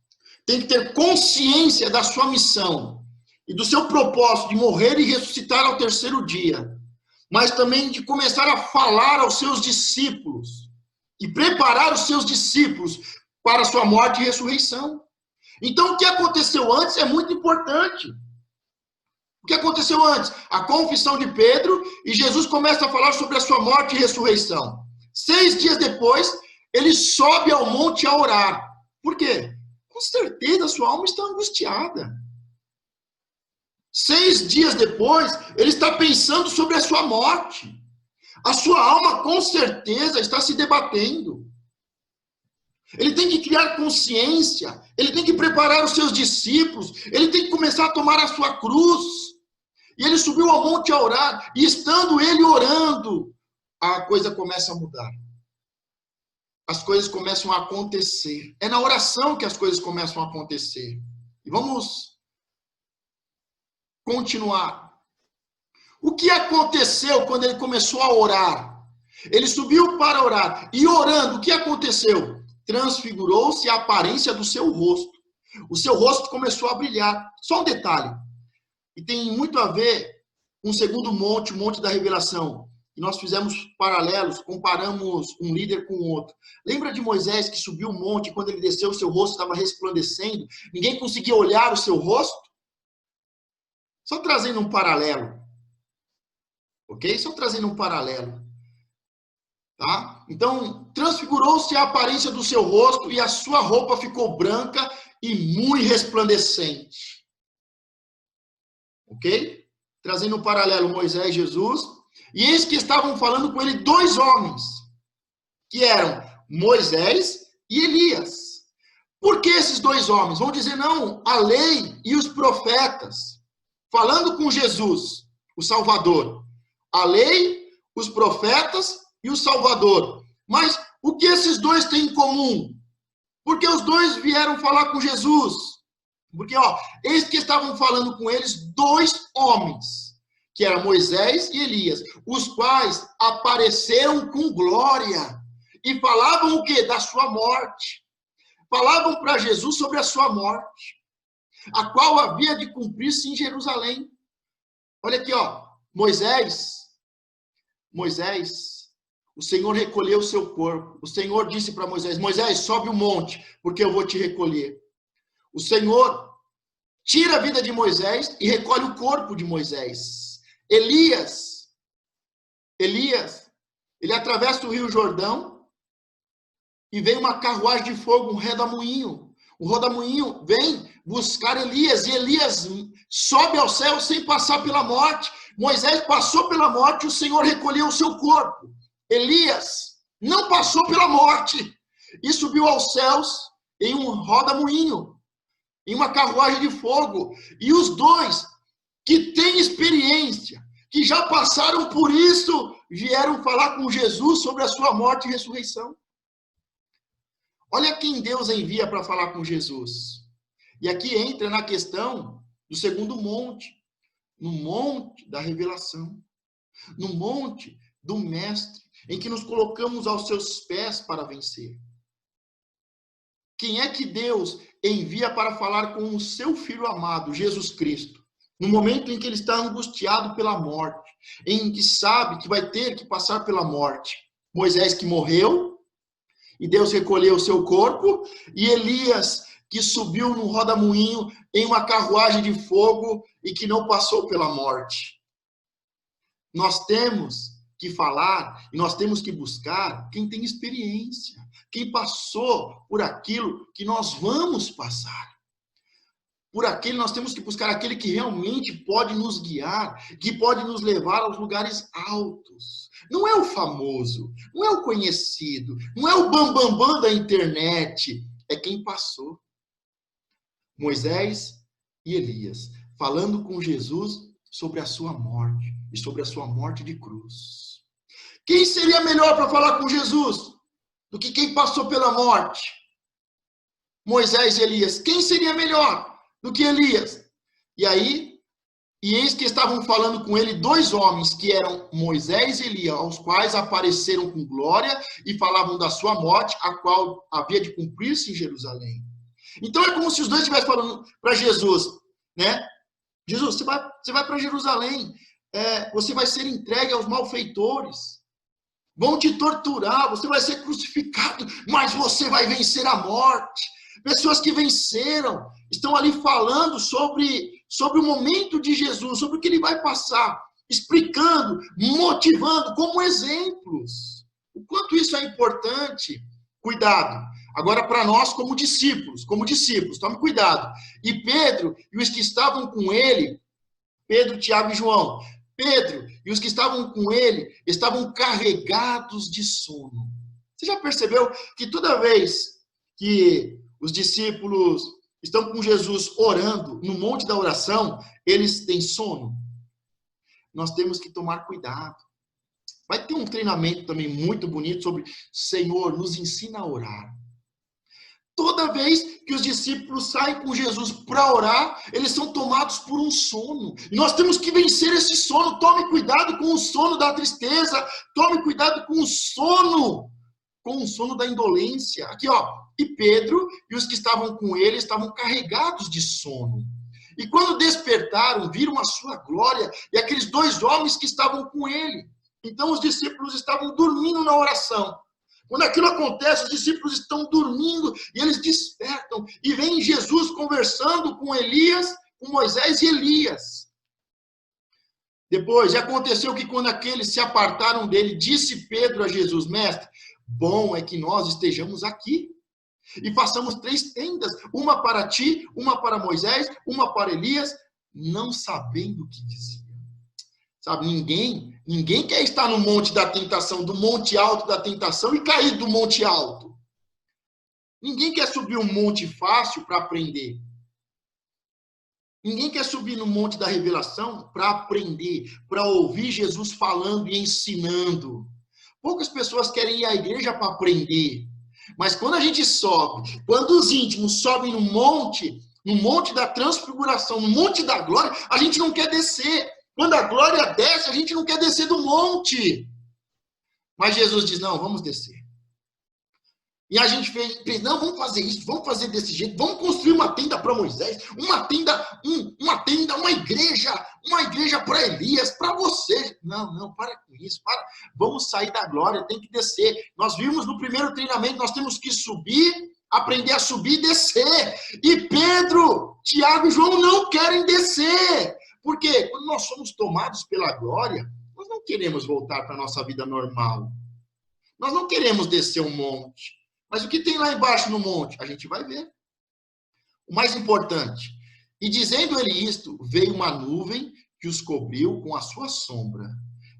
tem que ter consciência da sua missão e do seu propósito de morrer e ressuscitar ao terceiro dia, mas também de começar a falar aos seus discípulos e preparar os seus discípulos para a sua morte e ressurreição. Então, o que aconteceu antes é muito importante. O que aconteceu antes? A confissão de Pedro, e Jesus começa a falar sobre a sua morte e ressurreição. 6 dias depois, ele sobe ao monte a orar. Por quê? Com certeza a sua alma está angustiada. 6 dias depois, ele está pensando sobre a sua morte. A sua alma, com certeza, está se debatendo. Ele tem que criar consciência, ele tem que preparar os seus discípulos, ele tem que começar a tomar a sua cruz. E ele subiu ao monte a orar, e estando ele orando, a coisa começa a mudar. As coisas começam a acontecer. É na oração que as coisas começam a acontecer. E vamos continuar. O que aconteceu quando ele começou a orar? Ele subiu para orar, e orando, o que aconteceu? Transfigurou-se a aparência do seu rosto. O seu rosto começou a brilhar. Só um detalhe, e tem muito a ver com o segundo monte, o monte da revelação. E nós fizemos paralelos, comparamos um líder com o outro. Lembra de Moisés que subiu o monte e quando ele desceu, o seu rosto estava resplandecendo? Ninguém conseguia olhar o seu rosto? Só trazendo um paralelo. Ok? Só trazendo um paralelo. Tá? Então, transfigurou-se a aparência do seu rosto e a sua roupa ficou branca e muito resplandecente. Ok? Trazendo um paralelo, Moisés e Jesus. E eis que estavam falando com ele 2 homens, que eram Moisés e Elias. Por que esses 2 homens? Vão dizer, não, a lei e os profetas. Falando com Jesus, o Salvador. A lei, os profetas e o Salvador. Mas o que esses 2 têm em comum? Porque os 2 vieram falar com Jesus. Porque, eis que estavam falando com eles 2 homens, que eram Moisés e Elias, os quais apareceram com glória e falavam o quê? Da sua morte. Falavam para Jesus sobre a sua morte, a qual havia de cumprir-se em Jerusalém. Olha aqui, Moisés, o Senhor recolheu o seu corpo. O Senhor disse para Moisés, Moisés, sobe o monte, porque eu vou te recolher. O Senhor tira a vida de Moisés e recolhe o corpo de Moisés. Elias, ele atravessa o Rio Jordão e vem uma carruagem de fogo, um redemoinho. O redemoinho vem buscar Elias, e Elias sobe ao céu sem passar pela morte. Moisés passou pela morte e o Senhor recolheu o seu corpo. Elias não passou pela morte e subiu aos céus em um rodamuinho, em uma carruagem de fogo. E os 2 que têm experiência, que já passaram por isso, vieram falar com Jesus sobre a sua morte e ressurreição. Olha quem Deus envia para falar com Jesus. E aqui entra na questão do segundo monte, no monte da revelação, no monte do Mestre, em que nos colocamos aos seus pés para vencer. Quem é que Deus envia para falar com o seu Filho amado, Jesus Cristo? No momento em que ele está angustiado pela morte, em que sabe que vai ter que passar pela morte. Moisés que morreu, e Deus recolheu o seu corpo, e Elias que subiu num rodamuinho em uma carruagem de fogo e que não passou pela morte. Nós temos que falar e nós temos que buscar quem tem experiência, quem passou por aquilo que nós vamos passar. Por aquele, nós temos que buscar aquele que realmente pode nos guiar, que pode nos levar aos lugares altos. Não é o famoso, não é o conhecido, não é o bambambam da internet, é quem passou. Moisés e Elias falando com Jesus sobre a sua morte e sobre a sua morte de cruz. Quem seria melhor para falar com Jesus do que quem passou pela morte? Moisés e Elias. Quem seria melhor do que Elias? E eis que estavam falando com ele dois homens, que eram Moisés e Elias, aos quais apareceram com glória e falavam da sua morte, a qual havia de cumprir-se em Jerusalém. Então é como se os dois estivessem falando para Jesus, né? Jesus, você vai para Jerusalém, você vai ser entregue aos malfeitores, vão te torturar, você vai ser crucificado, mas você vai vencer a morte. Pessoas que venceram estão ali falando sobre o momento de Jesus, sobre o que ele vai passar, explicando, motivando, como exemplos. O quanto isso é importante. Cuidado. Agora, para nós, como discípulos, tome cuidado. E Pedro e os que estavam com ele, Pedro, Tiago e João, Pedro e os que estavam com ele estavam carregados de sono. Você já percebeu que toda vez que os discípulos estão com Jesus orando no monte da oração, eles têm sono? Nós temos que tomar cuidado. Vai ter um treinamento também muito bonito sobre Senhor, nos ensina a orar. Toda vez que os discípulos saem com Jesus para orar, eles são tomados por um sono. E nós temos que vencer esse sono. Tome cuidado com o sono da tristeza. Tome cuidado com o sono da indolência. Aqui, ó. E Pedro e os que estavam com ele estavam carregados de sono. E quando despertaram, viram a sua glória e aqueles dois homens que estavam com ele. Então os discípulos estavam dormindo na oração. Quando aquilo acontece, os discípulos estão dormindo e eles despertam e vem Jesus conversando com Elias, com Moisés e Elias. Depois, aconteceu que quando aqueles se apartaram dele, disse Pedro a Jesus, mestre, bom é que nós estejamos aqui e façamos 3 tendas, uma para ti, uma para Moisés, uma para Elias, não sabendo o que dizia. Sabe, ninguém quer estar no monte da tentação, do monte alto da tentação e cair do monte alto. Ninguém quer subir um monte fácil para aprender. Ninguém quer subir no monte da revelação para aprender, para ouvir Jesus falando e ensinando. Poucas pessoas querem ir à igreja para aprender. Mas quando a gente sobe, quando os íntimos sobem no monte da transfiguração, no monte da glória, a gente não quer descer. Quando a glória desce, a gente não quer descer do monte. Mas Jesus diz, não, vamos descer. E a gente fez, não, vamos fazer isso, vamos fazer desse jeito, vamos construir uma tenda para Moisés, uma igreja para Elias, para você. Não, para com isso, vamos sair da glória, tem que descer. Nós vimos no primeiro treinamento, nós temos que subir, aprender a subir e descer. E Pedro, Tiago e João não querem descer. Porque quando nós somos tomados pela glória, nós não queremos voltar para a nossa vida normal. Nós não queremos descer um monte. Mas o que tem lá embaixo no monte? A gente vai ver. O mais importante. E dizendo ele isto, veio uma nuvem que os cobriu com a sua sombra.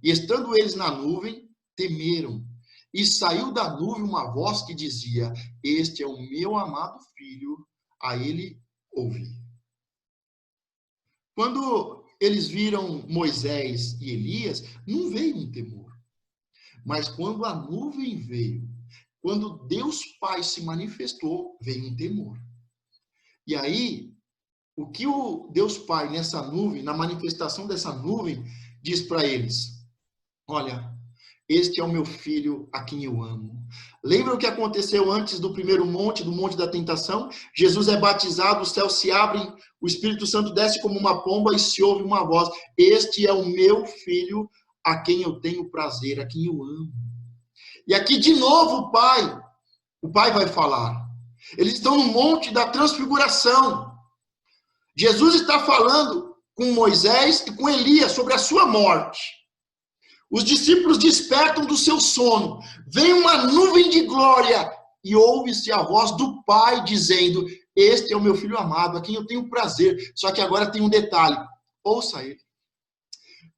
E estando eles na nuvem, temeram. E saiu da nuvem uma voz que dizia, este é o meu amado filho, a ele ouvi. Quando eles viram Moisés e Elias, não veio um temor. Mas quando a nuvem veio, quando Deus Pai se manifestou, veio um temor. E aí, o que o Deus Pai nessa nuvem, na manifestação dessa nuvem, diz para eles? Olha, este é o meu filho a quem eu amo. Lembra o que aconteceu antes do primeiro monte, do monte da tentação? Jesus é batizado, os céus se abrem, o Espírito Santo desce como uma pomba e se ouve uma voz. Este é o meu filho a quem eu tenho prazer, a quem eu amo. E aqui de novo o Pai vai falar. Eles estão no monte da transfiguração. Jesus está falando com Moisés e com Elias sobre a sua morte. Os discípulos despertam do seu sono. Vem uma nuvem de glória e ouve-se a voz do Pai dizendo, este é o meu filho amado, a quem eu tenho prazer. Só que agora tem um detalhe. Ouça ele.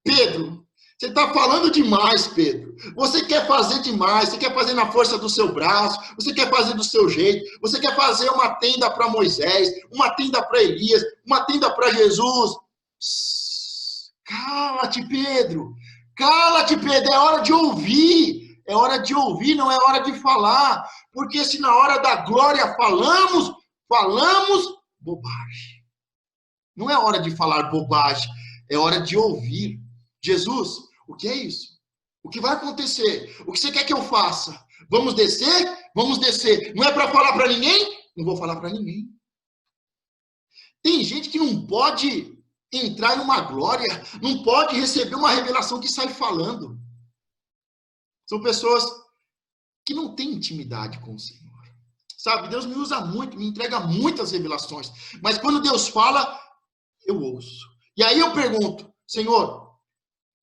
Pedro, você está falando demais, Pedro. Você quer fazer demais, você quer fazer na força do seu braço, você quer fazer do seu jeito, você quer fazer uma tenda para Moisés, uma tenda para Elias, uma tenda para Jesus. Cala-te, Pedro. Cala-te, Pedro. É hora de ouvir. É hora de ouvir, não é hora de falar. Porque se na hora da glória falamos bobagem. Não é hora de falar bobagem. É hora de ouvir. Jesus, o que é isso? O que vai acontecer? O que você quer que eu faça? Vamos descer? Vamos descer. Não é para falar para ninguém? Não vou falar para ninguém. Tem gente que não pode entrar em uma glória, não pode receber uma revelação que sai falando. São pessoas que não têm intimidade com o Senhor. Sabe, Deus me usa muito, me entrega muitas revelações. Mas quando Deus fala, eu ouço. E aí eu pergunto, Senhor,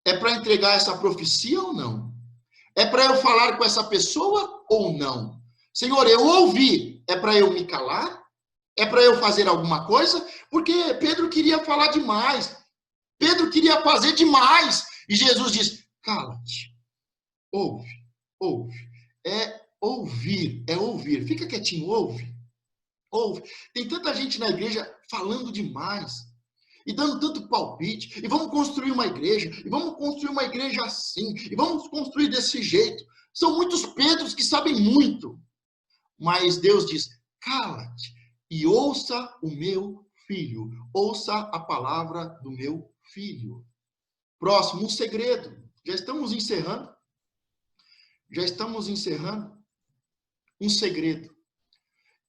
é para entregar essa profecia ou não? É para eu falar com essa pessoa ou não? Senhor, eu ouvi, é para eu me calar? É para eu fazer alguma coisa? Porque Pedro queria falar demais. Pedro queria fazer demais. E Jesus diz, cala-te. Ouve, ouve. É ouvir. Fica quietinho, ouve. Ouve. Tem tanta gente na igreja falando demais. E dando tanto palpite. E vamos construir uma igreja. E vamos construir uma igreja assim. E vamos construir desse jeito. São muitos Pedros que sabem muito. Mas Deus diz, cala-te. E ouça o meu filho. Ouça a palavra do meu filho. Próximo, um segredo. Já estamos encerrando. Um segredo.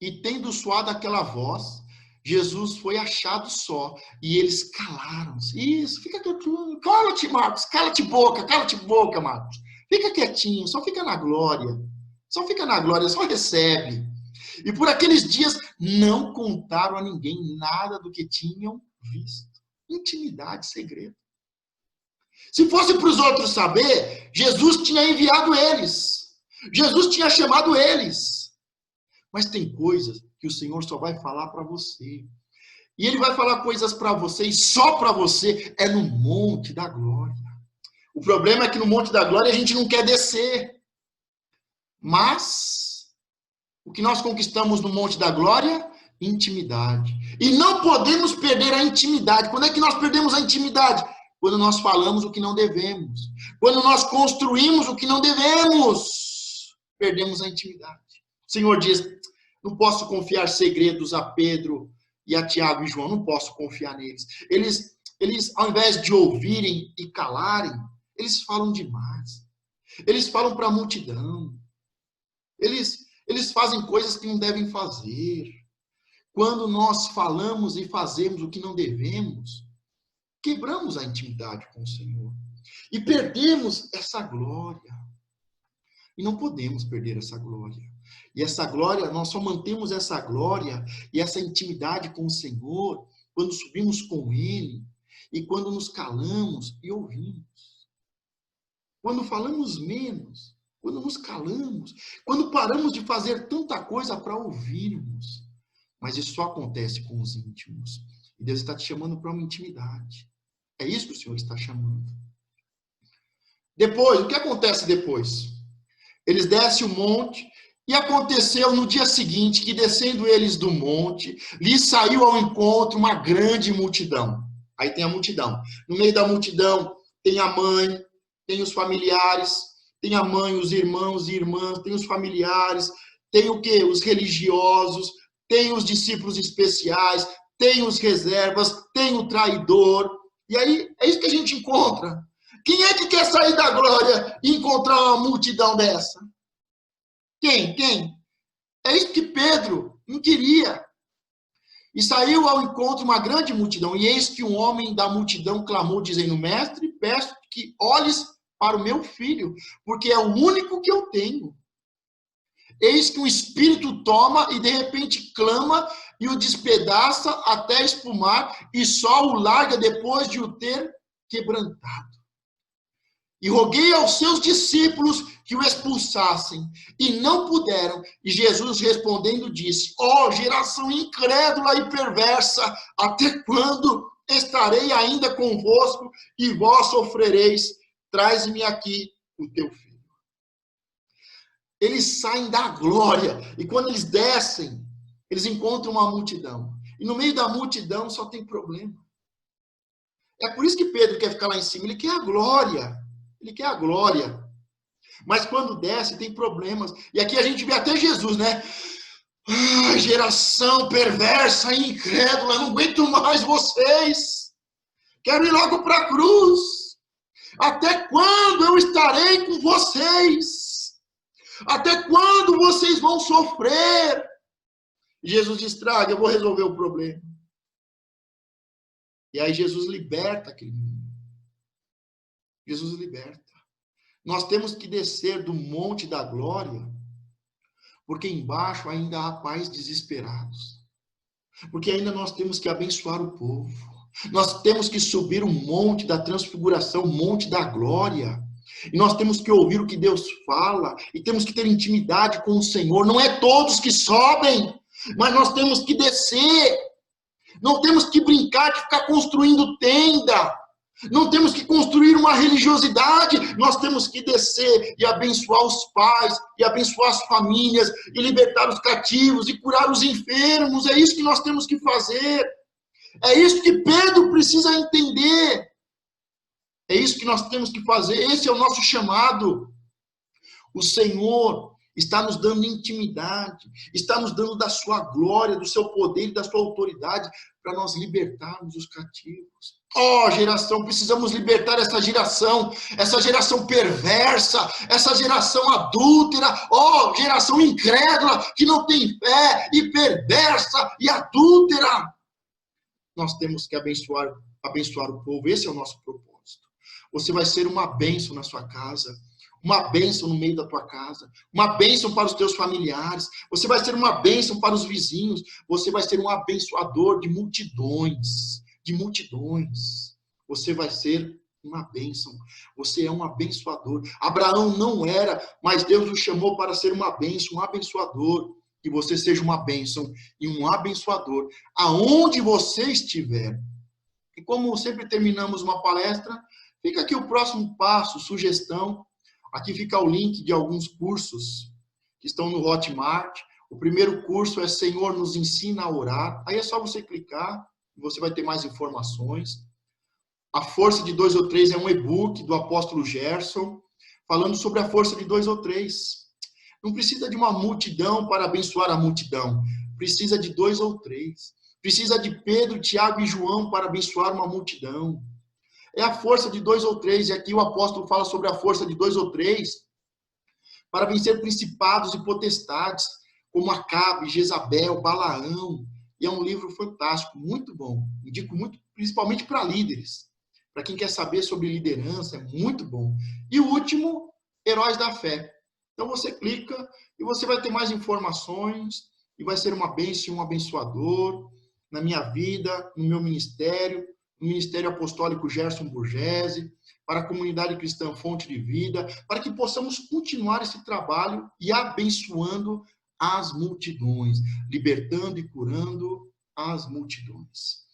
E tendo soado aquela voz, Jesus foi achado só. E eles calaram-se. Isso, fica quietinho. Cala-te, Marcos. Cala-te boca, Marcos. Fica quietinho, só fica na glória. Só recebe. E por aqueles dias não contaram a ninguém nada do que tinham visto. Intimidade, segredo. Se fosse para os outros saber, Jesus tinha enviado eles. Jesus tinha chamado eles. Mas tem coisas que o Senhor só vai falar para você. E Ele vai falar coisas para você, e só para você, é no monte da glória. O problema é que no monte da glória a gente não quer descer. Mas o que nós conquistamos no Monte da Glória? Intimidade. E não podemos perder a intimidade. Quando é que nós perdemos a intimidade? Quando nós falamos o que não devemos. Quando nós construímos o que não devemos. Perdemos a intimidade. O Senhor diz, não posso confiar segredos a Pedro e a Tiago e João. Não posso confiar neles. Eles, ao invés de ouvirem e calarem, eles falam demais. Eles falam para a multidão. Eles fazem coisas que não devem fazer. Quando nós falamos e fazemos o que não devemos, quebramos a intimidade com o Senhor. E perdemos essa glória. E não podemos perder essa glória. E essa glória, nós só mantemos essa glória e essa intimidade com o Senhor quando subimos com Ele e quando nos calamos e ouvimos. Quando falamos menos, quando nos calamos, quando paramos de fazer tanta coisa para ouvirmos. Mas isso só acontece com os íntimos. E Deus está te chamando para uma intimidade. É isso que o Senhor está chamando. Depois, o que acontece depois? Eles descem o monte, e aconteceu no dia seguinte que, descendo eles do monte, lhes saiu ao encontro uma grande multidão. Aí tem a multidão. No meio da multidão tem a mãe, tem os familiares, tem a mãe, os irmãos e irmãs, tem os familiares, tem o quê? Os religiosos, tem os discípulos especiais, tem os reservas, tem o traidor. E aí, é isso que a gente encontra. Quem é que quer sair da glória e encontrar uma multidão dessa? Quem? É isso que Pedro não queria. E saiu ao encontro uma grande multidão. E eis que um homem da multidão clamou, dizendo, mestre, peço que olhes para o meu filho, porque é o único que eu tenho. Eis que um espírito toma e de repente clama e o despedaça até espumar e só o larga depois de o ter quebrantado. E roguei aos seus discípulos que o expulsassem, e não puderam. E Jesus respondendo disse, ó geração incrédula e perversa, até quando estarei ainda convosco e vós sofrereis? Traze-me aqui o teu filho. Eles saem da glória, e quando eles descem, eles encontram uma multidão. E no meio da multidão só tem problema. É por isso que Pedro quer ficar lá em cima, ele quer a glória. Ele quer a glória. Mas quando desce, tem problemas. E aqui a gente vê até Jesus, né? Ah, geração perversa e incrédula, não aguento mais vocês. Quero ir logo para a cruz. Até quando eu estarei com vocês? Até quando vocês vão sofrer? Jesus diz, traga, eu vou resolver o problema. E aí Jesus liberta aquele menino. Jesus liberta. Nós temos que descer do monte da glória, porque embaixo ainda há pais desesperados. Porque ainda nós temos que abençoar o povo. Nós temos que subir o monte da transfiguração, o monte da glória. E nós temos que ouvir o que Deus fala. E temos que ter intimidade com o Senhor. Não é todos que sobem, mas nós temos que descer. Não temos que brincar de ficar construindo tenda. Não temos que construir uma religiosidade, nós temos que descer e abençoar os pais, e abençoar as famílias, e libertar os cativos, e curar os enfermos. É isso que nós temos que fazer. É isso que Pedro precisa entender. É isso que nós temos que fazer. Esse é o nosso chamado. O Senhor está nos dando intimidade, está nos dando da sua glória, do seu poder e da sua autoridade, para nós libertarmos os cativos. Oh, geração, precisamos libertar essa geração perversa, essa geração adúltera, oh, geração incrédula, que não tem fé, e perversa, e adúltera. Nós temos que abençoar o povo, esse é o nosso propósito. Você vai ser uma bênção na sua casa, uma bênção no meio da tua casa, uma bênção para os teus familiares, você vai ser uma bênção para os vizinhos, você vai ser um abençoador de multidões, você vai ser uma bênção, você é um abençoador. Abraão não era, mas Deus o chamou para ser uma bênção, um abençoador, que você seja uma bênção e um abençoador, aonde você estiver. E como sempre terminamos uma palestra, fica aqui o próximo passo, sugestão. Aqui fica o link de alguns cursos que estão no Hotmart. O primeiro curso é Senhor nos ensina a orar. Aí é só você clicar e você vai ter mais informações. A força de 2 ou 3 é um e-book do apóstolo Gerson, falando sobre a força de 2 ou 3. Não precisa de uma multidão para abençoar a multidão. Precisa de 2 ou 3. Precisa de Pedro, Tiago e João para abençoar uma multidão. É a força de 2 ou 3, e aqui o apóstolo fala sobre a força de 2 ou 3, para vencer principados e potestades, como Acabe, Jezabel, Balaão. E é um livro fantástico, muito bom. Indico muito, principalmente para líderes. Para quem quer saber sobre liderança, é muito bom. E o último, Heróis da Fé. Então você clica e você vai ter mais informações, e vai ser uma bênção e um abençoador na minha vida, no meu ministério, no Ministério Apostólico Gerson Burgese, para a Comunidade Cristã Fonte de Vida, para que possamos continuar esse trabalho e abençoando as multidões, libertando e curando as multidões.